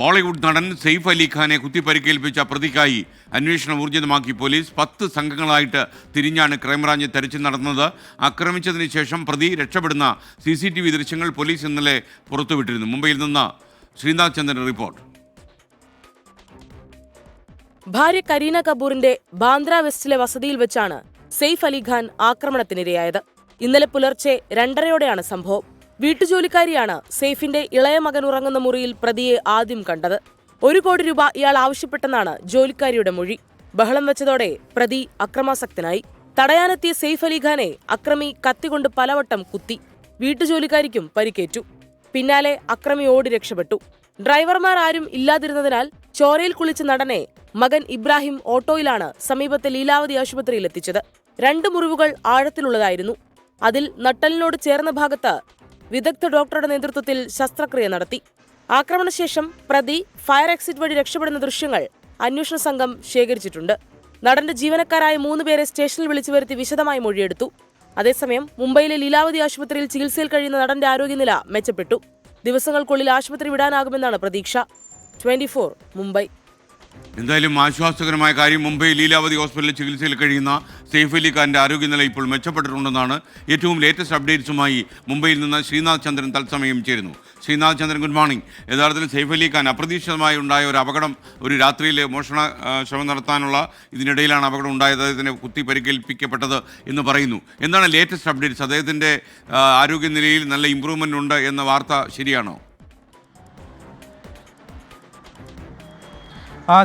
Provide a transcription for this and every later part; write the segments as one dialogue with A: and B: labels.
A: ബോളിവുഡ് നടൻ സെയ്ഫ് അലി ഖാനെ കുത്തിപ്പരിക്കേൽപ്പിച്ച പ്രതിക്കായി അന്വേഷണം ഊർജിതമാക്കി പോലീസ്. 10 സംഘങ്ങളായിട്ട് തിരിഞ്ഞാണ് ക്രൈംബ്രാഞ്ച് തെരച്ചിൽ നടന്നത്. ആക്രമിച്ചതിന് ശേഷം പ്രതി രക്ഷപ്പെടുന്ന CCTV ദൃശ്യങ്ങൾ പോലീസ് ഇന്നലെ പുറത്തുവിട്ടിരുന്നു. മുംബൈയിൽ നിന്ന് ശ്രീനാഥ് ചന്ദ്രൻ റിപ്പോർട്ട്.
B: ഭാര്യ കരീന കപൂറിന്റെ ബാന്ദ്ര വെസ്റ്റിലെ വസതിയിൽ വെച്ചാണ് സെയ്ഫ് അലി ഖാൻ ആക്രമണത്തിനിരയായത്. ഇന്നലെ പുലർച്ചെ 2:30-യോടെയാണ് സംഭവം. വീട്ടുജോലിക്കാരിയാണ് സെയ്ഫിന്റെ ഇളയ മകൻ ഉറങ്ങുന്ന മുറിയിൽ പ്രതിയെ ആദ്യം കണ്ടത്. 1 കോടി രൂപ ഇയാൾ ആവശ്യപ്പെട്ടെന്നാണ് ജോലിക്കാരിയുടെ മൊഴി. ബഹളം വെച്ചതോടെ പ്രതി അക്രമാസക്തനായി. തടയാനെത്തിയ സെയ്ഫ് അലി ഖാനെ അക്രമി കത്തികൊണ്ട് പലവട്ടം കുത്തി. വീട്ടുജോലിക്കാരിക്കും പരിക്കേറ്റു. പിന്നാലെ അക്രമി ഓടി രക്ഷപ്പെട്ടു. ഡ്രൈവർമാർ ആരും ഇല്ലാതിരുന്നതിനാൽ ചോരയിൽ കുളിച്ച നടനെ മകൻ ഇബ്രാഹിം ഓട്ടോയിലാണ് സമീപത്തെ ലീലാവതി ആശുപത്രിയിൽ എത്തിച്ചത്. 2 മുറിവുകൾ ആഴത്തിലുള്ളതായിരുന്നു. അതിൽ നട്ടലിനോട് ചേർന്ന ഭാഗത്ത് വിദഗ്ധ ഡോക്ടറുടെ നേതൃത്വത്തിൽ ശസ്ത്രക്രിയ നടത്തി. ആക്രമണശേഷം പ്രതി ഫയർ എക്സിറ്റ് വഴി രക്ഷപ്പെടുന്ന ദൃശ്യങ്ങൾ അന്വേഷണ സംഘം ശേഖരിച്ചിട്ടുണ്ട്. നടന്റെ ജീവനക്കാരായ 3 പേരെ സ്റ്റേഷനിൽ വിളിച്ചു വരുത്തി വിശദമായി മൊഴിയെടുത്തു. അതേസമയം മുംബൈയിലെ ലീലാവതി ആശുപത്രിയിൽ ചികിത്സയിൽ കഴിയുന്ന നടന്റെ ആരോഗ്യനില മെച്ചപ്പെട്ടു. ദിവസങ്ങൾക്കുള്ളിൽ ആശുപത്രി വിടാനാകുമെന്നാണ് പ്രതീക്ഷ. 24 മുംബൈ.
A: എന്തായാലും ആശ്വാസകരമായ കാര്യം, മുംബൈ ലീലാവതി ഹോസ്പിറ്റലിൽ ചികിത്സയിൽ കഴിയുന്ന സെയ്ഫ് അലി ഖാന്റെ ആരോഗ്യനില ഇപ്പോൾ മെച്ചപ്പെട്ടിട്ടുണ്ടെന്നാണ്. ഏറ്റവും ലേറ്റസ്റ്റ് അപ്ഡേറ്റ്സുമായി മുംബൈയിൽ നിന്ന് ശ്രീനാഥ് ചന്ദ്രൻ തത്സമയം ചേരുന്നു. ശ്രീനാഥ് ചന്ദ്രൻ, ഗുഡ് മോർണിംഗ്. യഥാർത്ഥത്തിൽ സെയ്ഫ് അലി ഖാൻ അപ്രതീക്ഷിതമായി ഉണ്ടായ ഒരു അപകടം, ഒരു രാത്രിയിൽ മോഷണ ശ്രമം നടത്താനുള്ള ഇതിനിടയിലാണ് അപകടം ഉണ്ടായത്. അദ്ദേഹത്തിന് കുത്തി പരിക്കേൽപ്പിക്കപ്പെട്ടത് എന്ന് പറയുന്നു. എന്താണ് ലേറ്റസ്റ്റ് അപ്ഡേറ്റ്സ്? അദ്ദേഹത്തിൻ്റെ ആരോഗ്യനിലയിൽ നല്ല ഇമ്പ്രൂവ്മെൻ്റ് ഉണ്ട് എന്ന വാർത്ത ശരിയാണോ?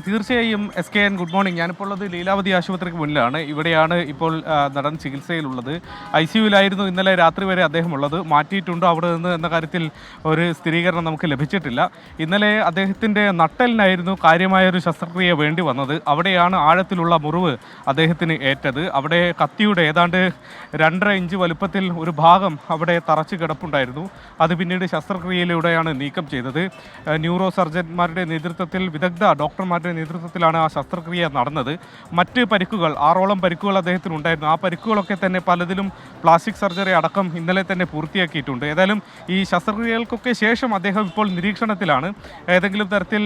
C: തീർച്ചയായും SKN, ഗുഡ് മോർണിംഗ്. ഞാനിപ്പോൾ ഉള്ളത് ലീലാവതി ആശുപത്രിക്ക് മുന്നിലാണ്. ഇവിടെയാണ് ഇപ്പോൾ നടൻ ചികിത്സയിലുള്ളത്. ICUവിലായിരുന്നു ഇന്നലെ രാത്രി വരെ അദ്ദേഹം ഉള്ളത്. മാറ്റിയിട്ടുണ്ടോ അവിടെ നിന്ന് എന്ന കാര്യത്തിൽ ഒരു സ്ഥിരീകരണം നമുക്ക് ലഭിച്ചിട്ടില്ല. ഇന്നലെ അദ്ദേഹത്തിൻ്റെ നട്ടലിനായിരുന്നു കാര്യമായൊരു ശസ്ത്രക്രിയ വേണ്ടി വന്നത്. അവിടെയാണ് ആഴത്തിലുള്ള മുറിവ് അദ്ദേഹത്തിന് ഏറ്റത്. അവിടെ കത്തിയുടെ ഏതാണ്ട് 2.5 ഇഞ്ച് വലുപ്പത്തിൽ ഒരു ഭാഗം അവിടെ തറച്ച് കിടപ്പുണ്ടായിരുന്നു. അത് പിന്നീട് ശസ്ത്രക്രിയയിലൂടെയാണ് നീക്കം ചെയ്തത്. ന്യൂറോ സർജന്മാരുടെ നേതൃത്വത്തിൽ, വിദഗ്ധ ഡോക്ടർമാരുടെ നേതൃത്വത്തിലാണ് ആ ശസ്ത്രക്രിയ നടന്നത്. മറ്റ് പരിക്കുകൾ, 6ഓളം പരിക്കുകൾ അദ്ദേഹത്തിനുണ്ടായിരുന്നു. ആ പരിക്കുകളൊക്കെ തന്നെ പലതിലും പ്ലാസ്റ്റിക് സർജറി അടക്കം ഇന്നലെ തന്നെ പൂർത്തിയാക്കിയിട്ടുണ്ട്. ഏതായാലും ഈ ശസ്ത്രക്രിയകൾക്കൊക്കെ ശേഷം അദ്ദേഹം ഇപ്പോൾ നിരീക്ഷണത്തിലാണ്. ഏതെങ്കിലും തരത്തിൽ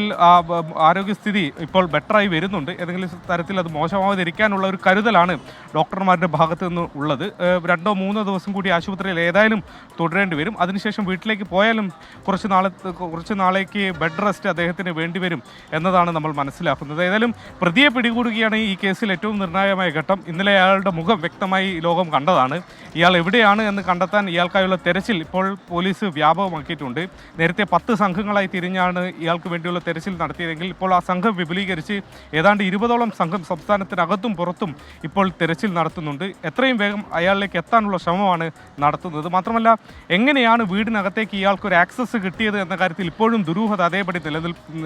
C: ആരോഗ്യസ്ഥിതി ഇപ്പോൾ ബെറ്ററായി വരുന്നുണ്ട്. ഏതെങ്കിലും തരത്തിൽ അത് മോശമാവാതിരിക്കാനുള്ള ഒരു കരുതലാണ് ഡോക്ടർമാരുടെ ഭാഗത്തു നിന്ന് ഉള്ളത്. 2-3 ദിവസം കൂടി ആശുപത്രിയിൽ ഏതായാലും തുടരേണ്ടി വരും. അതിനുശേഷം വീട്ടിലേക്ക് പോയാലും കുറച്ച് നാളേക്ക് ബെഡ് റെസ്റ്റ് അദ്ദേഹത്തിന് വേണ്ടിവരും എന്നതാണ് നമ്മൾ മനസ്സിലാക്കുന്നത്. ഏതായാലും പ്രതിയെ പിടികൂടുകയാണ് ഈ കേസിൽ ഏറ്റവും നിർണായകമായ ഘട്ടം. ഇന്നലെ അയാളുടെ മുഖം വ്യക്തമായി ലോകം കണ്ടതാണ്. ഇയാൾ എവിടെയാണ് എന്ന് കണ്ടെത്താൻ ഇയാൾക്കായുള്ള തെരച്ചിൽ ഇപ്പോൾ പോലീസ് വ്യാപകമാക്കിയിട്ടുണ്ട്. നേരത്തെ 10 സംഘങ്ങളായി തിരിഞ്ഞാണ് ഇയാൾക്ക് വേണ്ടിയുള്ള തെരച്ചിൽ നടത്തിയതെങ്കിൽ ഇപ്പോൾ ആ സംഘം വിപുലീകരിച്ച് ഏതാണ്ട് 20ഓളം സംഘം സംസ്ഥാനത്തിനകത്തും പുറത്തും ഇപ്പോൾ തെരച്ചിൽ നടത്തുന്നുണ്ട്. എത്രയും വേഗം അയാളിലേക്ക് എത്താനുള്ള ശ്രമമാണ് നടത്തുന്നത്. മാത്രമല്ല, എങ്ങനെയാണ് വീടിനകത്തേക്ക് ഇയാൾക്കൊരു ആക്സസ് കിട്ടിയത് എന്ന കാര്യത്തിൽ ഇപ്പോഴും ദുരൂഹത അതേപടി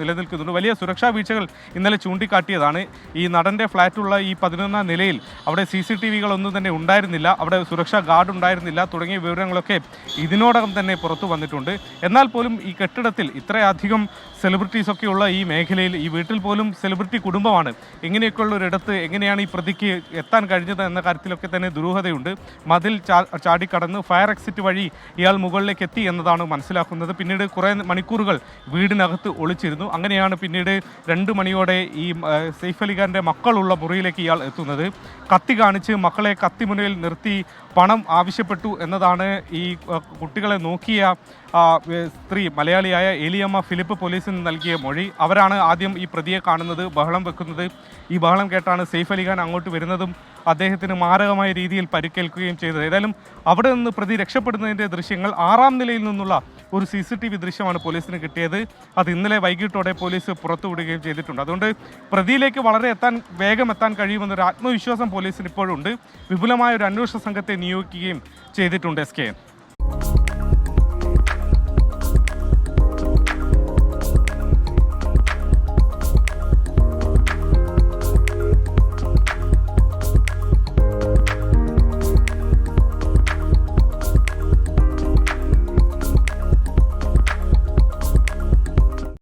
C: നിലനിൽക്കുന്നുണ്ട്. വലിയ സുരക്ഷാ വീഴ്ചകൾ ഇന്നലെ ചൂണ്ടിക്കാട്ടിയതാണ്. ഈ നടൻ്റെ ഫ്ലാറ്റുള്ള ഈ 11ാം നിലയിൽ അവിടെ CCTVകളൊന്നും തന്നെ ഉണ്ടായിരുന്നില്ല, അവിടെ സുരക്ഷാ ഗാർഡ് ഉണ്ടായിരുന്നില്ല തുടങ്ങിയ വിവരങ്ങളൊക്കെ ഇതിനോടകം തന്നെ പുറത്തു വന്നിട്ടുണ്ട്. എന്നാൽ പോലും ഈ കെട്ടിടത്തിൽ ഇത്രയധികം സെലിബ്രിറ്റീസൊക്കെയുള്ള ഈ മേഖലയിൽ, ഈ വീട്ടിൽ പോലും സെലിബ്രിറ്റി കുടുംബമാണ്. ഇങ്ങനെയൊക്കെയുള്ള ഒരിടത്ത് എങ്ങനെയാണ് ഈ പ്രതിക്ക് എത്താൻ കഴിഞ്ഞത് എന്ന കാര്യത്തിലൊക്കെ തന്നെ ദുരൂഹതയുണ്ട്. മതിൽ ചാടിക്കടന്ന് ഫയർ എക്സിറ്റ് വഴി ഇയാൾ മുകളിലേക്ക് എത്തി എന്നതാണ് മനസ്സിലാക്കുന്നത്. പിന്നീട് കുറേ മണിക്കൂറുകൾ വീടിനകത്ത് ഒളിച്ചിരുന്നു. അങ്ങനെയാണ് പിന്നീട് 2 മണിയോടെ ഈ സെയ്ഫ് അലി ഖാൻ്റെ മക്കളുള്ള മുറിയിലേക്ക് ഇയാൾ എത്തുന്നത്. കത്തി കാണിച്ച് മക്കളെ കത്തിമുനയിൽ നിർത്തി പണം ആവശ്യപ്പെട്ടു എന്നതാണ് ഈ കുട്ടികളെ നോക്കിയ സ്ത്രീ, മലയാളിയായ ഏലിയമ്മ ഫിലിപ്പ് പോലീസിന് നൽകിയ മൊഴി. അവരാണ് ആദ്യം ഈ പ്രതിയെ കാണുന്നത്, ബഹളം വെക്കുന്നത്. ഈ ബഹളം കേട്ടാണ് സെയ്ഫ് അലി ഖാൻ അങ്ങോട്ട് വരുന്നതും അദ്ദേഹത്തിന് മാരകമായ രീതിയിൽ പരിക്കേൽക്കുകയും ചെയ്തത്. ഏതായാലും അവിടെ നിന്ന് പ്രതി രക്ഷപ്പെടുന്നതിൻ്റെ ദൃശ്യങ്ങൾ 6ാം നിലയിൽ നിന്നുള്ള ഒരു CCTV ദൃശ്യമാണ് പോലീസിന് കിട്ടിയത്. അത് ഇന്നലെ വൈകിട്ടോടെ പോലീസ് പുറത്തുവിടുകയും ചെയ്തിട്ടുണ്ട്. അതുകൊണ്ട് പ്രതിയിലേക്ക് വളരെ വേഗം എത്താൻ കഴിയുമെന്നൊരു ആത്മവിശ്വാസം പോലീസിന് ഇപ്പോഴുണ്ട്. വിപുലമായ ഒരു അന്വേഷണ സംഘത്തെ നിയോഗിക്കുകയും ചെയ്തിട്ടുണ്ട്. SKN.